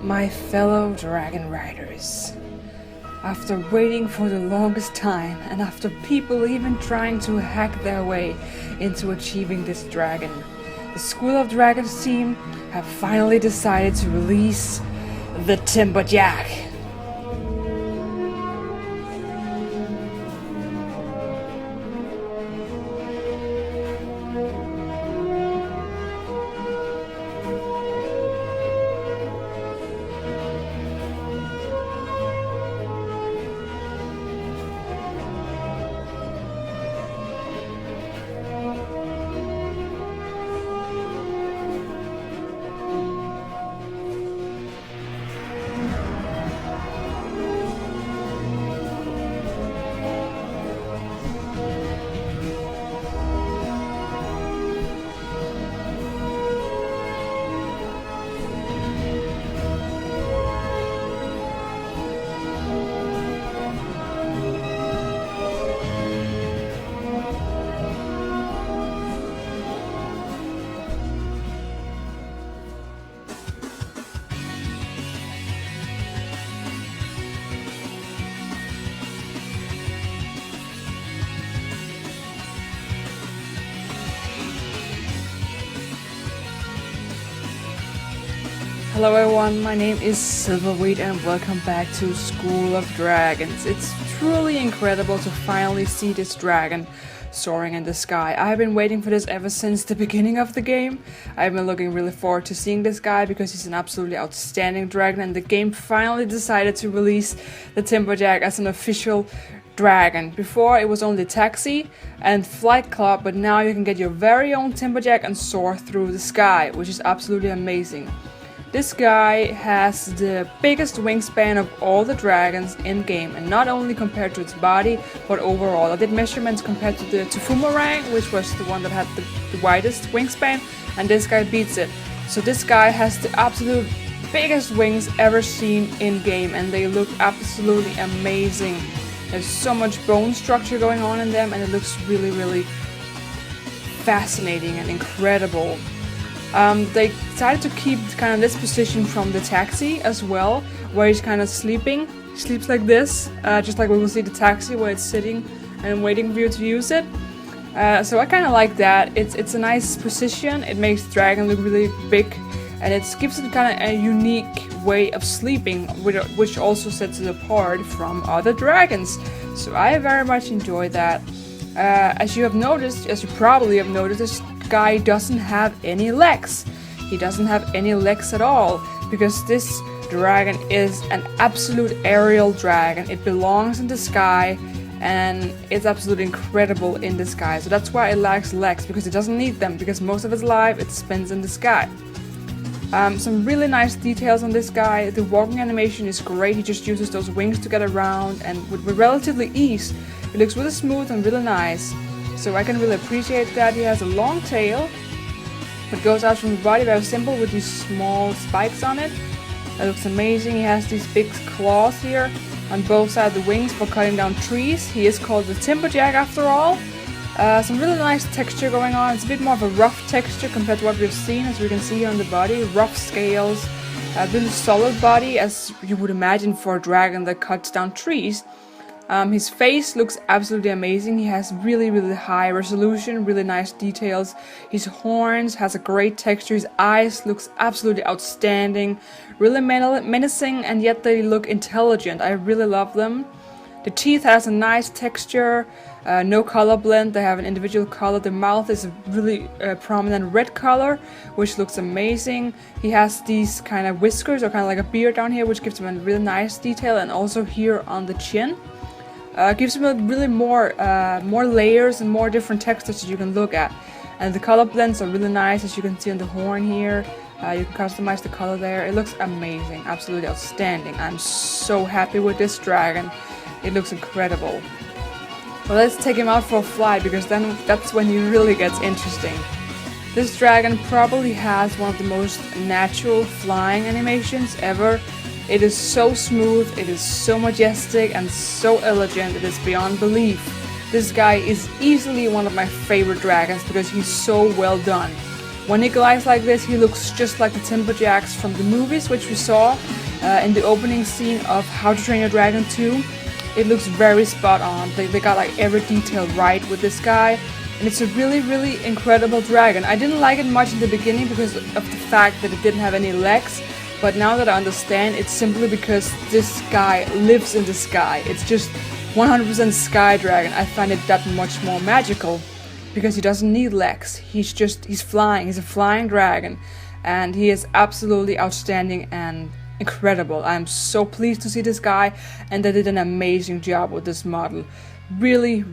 My fellow dragon riders, after waiting for the longest time and after people even trying to hack their way into achieving this dragon, the School of Dragons team have finally decided to release the Timberjack. Hello everyone, my name is Silverweed and welcome back to School of Dragons. It's truly incredible to finally see this dragon soaring in the sky. I have been waiting for this ever since the beginning of the game. I've been looking really forward to seeing this guy because he's an absolutely outstanding dragon, and the game finally decided to release the Timberjack as an official dragon. Before it was only Taxi and Flight Club, but now you can get your very own Timberjack and soar through the sky, which is absolutely amazing. This guy has the biggest wingspan of all the dragons in game, and not only compared to its body, but overall. I did measurements compared to the Tfumarang, which was the one that had the widest wingspan, and this guy beats it. So this guy has the absolute biggest wings ever seen in game, and they look absolutely amazing. There's so much bone structure going on in them, and it looks really fascinating and incredible. They decided to keep kind of this position from the Taxi as well, where he's kind of sleeping. He sleeps like this, just like we will see the Taxi where it's sitting and waiting for you to use it. So I kind of like that. It's a nice position. It makes the dragon look really big, and it gives it kind of a unique way of sleeping, which also sets it apart from other dragons. So I very much enjoy that. As you probably have noticed, this guy doesn't have any legs. He doesn't have any legs at all, because this dragon is an absolute aerial dragon. It belongs in the sky, and it's absolutely incredible in the sky. So that's why it lacks legs, because it doesn't need them, because most of its life it spends in the sky. Some really nice details on this guy. The walking animation is great. He just uses those wings to get around, and with relatively ease. It looks really smooth and really nice. So I can really appreciate that. He has a long tail. It goes out from the body, very simple, with these small spikes on it. That looks amazing. He has these big claws here on both sides of the wings for cutting down trees. He is called the Timberjack after all. Some really nice texture going on. It's a bit more of a rough texture compared to what we've seen, as we can see here on the body. Rough scales, a really solid body, as you would imagine for a dragon that cuts down trees. His face looks absolutely amazing. He has really high resolution, really nice details. His horns has a great texture. His eyes looks absolutely outstanding, really menacing, and yet they look intelligent. I really love them. The teeth has a nice texture, no color blend. They have an individual color. The mouth is a really prominent red color, which looks amazing. He has these kind of whiskers, or kind of like a beard down here, which gives him a really nice detail, and also here on the chin. Gives him a really more layers and more different textures that you can look at. And the color blends are really nice, as you can see on the horn here. You can customize the color there. It looks amazing, absolutely outstanding. I'm so happy with this dragon. It looks incredible. Well, let's take him out for a fly, because then that's when he really gets interesting. This dragon probably has one of the most natural flying animations ever. It is so smooth, it is so majestic and so elegant, it is beyond belief. This guy is easily one of my favorite dragons because he's so well done. When he glides like this, he looks just like the Timberjacks from the movies, which we saw in the opening scene of How to Train Your Dragon 2. It looks very spot on. They got like every detail right with this guy. And it's a really, really incredible dragon. I didn't like it much in the beginning because of the fact that it didn't have any legs. But now that I understand, it's simply because this guy lives in the sky. It's just 100% sky dragon. I find it that much more magical because he doesn't need legs. He's flying. He's a flying dragon. And he is absolutely outstanding and incredible. I'm so pleased to see this guy, and they did an amazing job with this model. Really,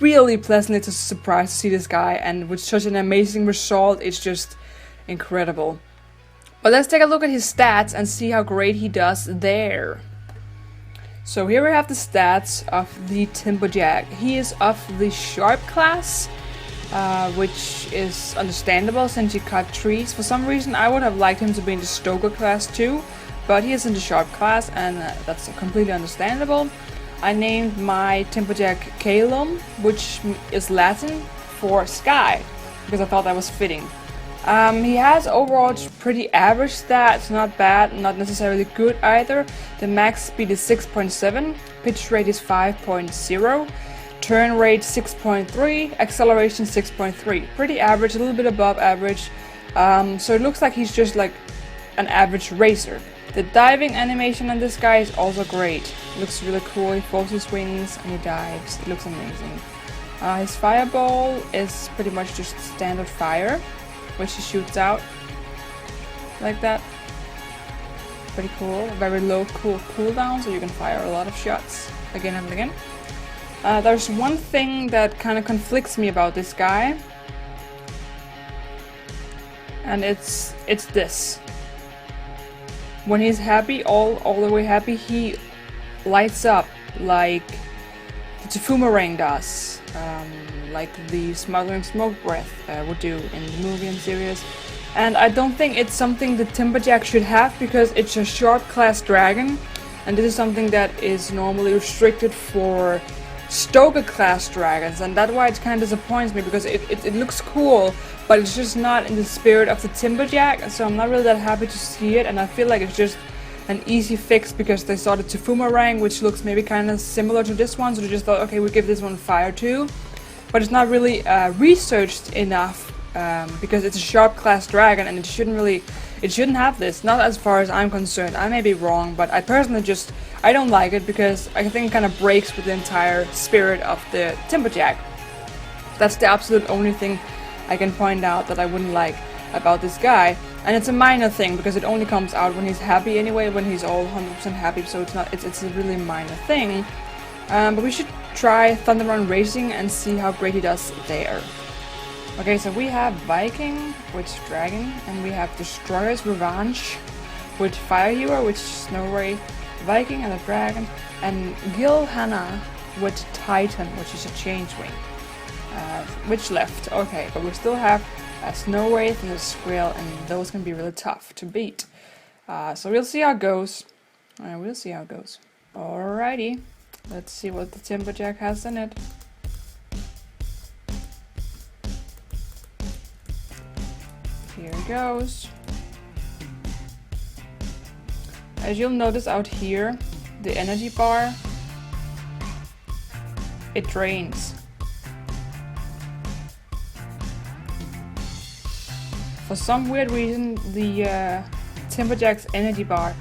really pleasantly surprised to see this guy, and with such an amazing result, it's just incredible. But let's take a look at his stats and see how great he does there. So here we have the stats of the Timberjack. He is of the Sharp class, which is understandable since he cut trees. For some reason I would have liked him to be in the Stoker class too, but he is in the Sharp class, and that's completely understandable. I named my Timberjack Calum, which is Latin for sky, because I thought that was fitting. He has overall pretty average stats, not bad, not necessarily good either. The max speed is 6.7, pitch rate is 5.0, turn rate 6.3, acceleration 6.3. Pretty average, a little bit above average. So it looks like he's just like an average racer. The diving animation on this guy is also great. It looks really cool. He folds his wings and he dives. It looks amazing. His fireball is pretty much just standard fire, which he shoots out like that. Pretty cool. Very low cooldown, so you can fire a lot of shots again and again. There's one thing that kind of conflicts me about this guy, and it's this. When he's happy, all the way happy, he lights up like the Tefoomerang does, like the Smothering Smoke Breath would do in the movie and series. And I don't think it's something the Timberjack should have, because it's a Sharp class dragon, and this is something that is normally restricted for Stoker class dragons, and that's why it kind of disappoints me, because it looks cool, but it's just not in the spirit of the Timberjack, so I'm not really that happy to see it, and I feel like it's just an easy fix because they saw the Tefoomerang, which looks maybe kind of similar to this one, so they just thought, okay, we'll give this one fire too. But it's not really researched enough, because it's a Sharp class dragon, and it shouldn't have this, not as far as I'm concerned. I may be wrong, but I personally I don't like it because I think it kind of breaks with the entire spirit of the Timberjack. That's the absolute only thing I can point out that I wouldn't like about this guy. And it's a minor thing because it only comes out when he's happy anyway, when he's all 100% happy, so it's a really minor thing. But we should try Thunder Run Racing and see how great he does there. Okay, so we have Viking, which is Dragon, and we have Destroyer's Revenge with Fire Hero, which is Snow Ray, Viking and a Dragon, and Gilhana with Titan, which is a Changewing. Which left? Okay, but we still have a Snow Wraith and a Squirrel, and those can be really tough to beat. So we'll see how it goes. Alrighty, let's see what the Timberjack has in it. Here it goes. As you'll notice out here, the energy bar, it drains. For some weird reason, the Timberjack's energy bar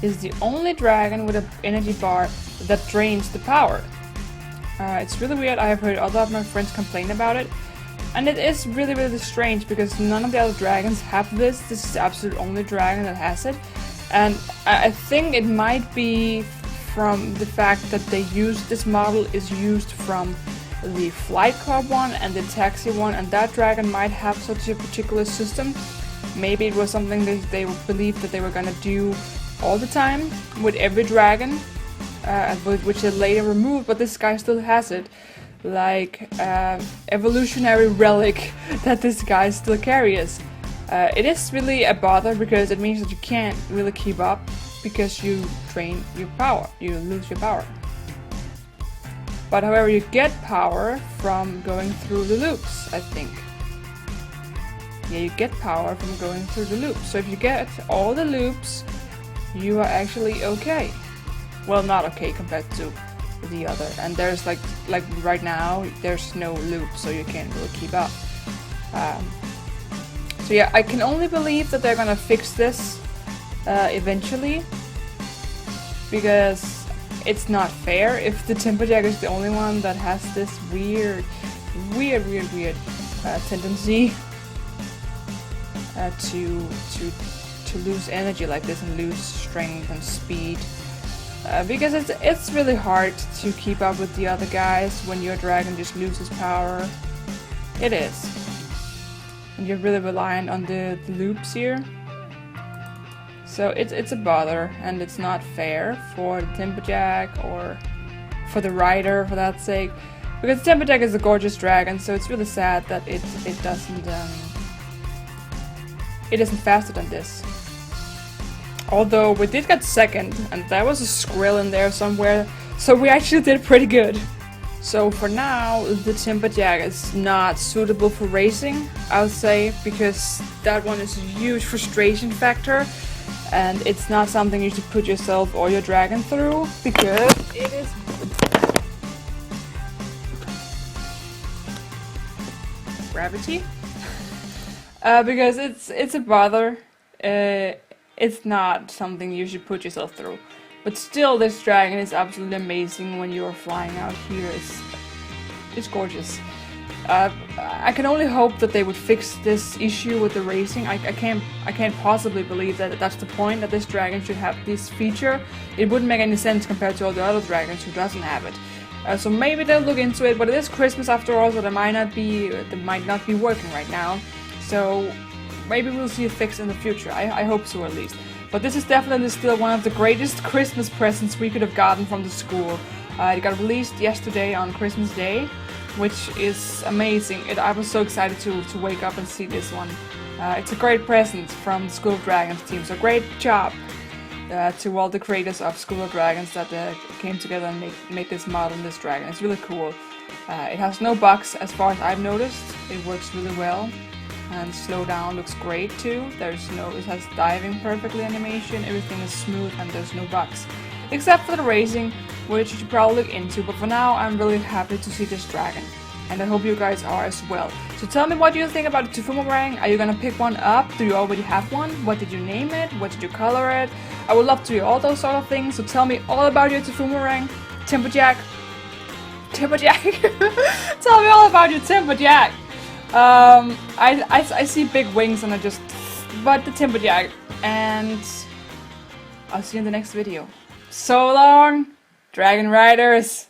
is the only dragon with an energy bar that drains the power. It's really weird. I have heard other of my friends complain about it. And it is really, really strange because none of the other dragons have this. This is the absolute only dragon that has it. And I think it might be from the fact that this model is used from the Flight Club one and the Taxi one, and that dragon might have such a particular system. Maybe it was something that they believed that they were gonna do all the time with every dragon, which they later removed, but this guy still has it. Like evolutionary relic that this guy still carries. It is really a bother because it means that you can't really keep up because you drain your power, you lose your power. But however, you get power from going through the loops, I think. yeah, you get power from going through the loops. So if you get all the loops, you are actually okay. Well, not okay compared to the other. And there's like right now, there's no loop, so you can't really keep up. So yeah, I can only believe that they're gonna fix this eventually, because it's not fair if the Timberjack is the only one that has this weird tendency to lose energy like this and lose strength and speed. Because it's really hard to keep up with the other guys when your dragon just loses power. It is. And you're really reliant on the loops here. So it's a bother, and it's not fair for the Timberjack or for the rider, for that sake. Because Timberjack is a gorgeous dragon, so it's really sad that it isn't faster than this. Although we did get second, and there was a squirrel in there somewhere, so we actually did pretty good. So for now, the Timberjack is not suitable for racing, I would say, because that one is a huge frustration factor, and it's not something you should put yourself or your dragon through, because it is... gravity? Because it's a bother. It's not something you should put yourself through. But still, this dragon is absolutely amazing when you are flying out here. It's gorgeous. I can only hope that they would fix this issue with the racing. I can't possibly believe that that's the point, that this dragon should have this feature. It wouldn't make any sense compared to all the other dragons who doesn't have it. So maybe they'll look into it, but it is Christmas after all, so they might not be working right now. So maybe we'll see a fix in the future. I hope so, at least. But this is definitely still one of the greatest Christmas presents we could have gotten from the school. It got released yesterday on Christmas Day, which is amazing. I was so excited to wake up and see this one. It's a great present from the School of Dragons team, so great job to all the creators of School of Dragons that came together and made this model and this dragon. It's really cool. It has no bugs as far as I've noticed. It works really well. And slow down looks great too. It has diving perfectly animation, everything is smooth and there's no bugs. Except for the racing, which you should probably look into, but for now I'm really happy to see this dragon. And I hope you guys are as well. So tell me, what do you think about the Timberjack? Are you gonna pick one up? Do you already have one? What did you name it? What did you color it? I would love to hear all those sort of things, so tell me all about your Timberjack. Timberjack! Tell me all about your Timberjack! I see big wings and but the Timberjack, and I'll see you in the next video. So long, Dragon Riders!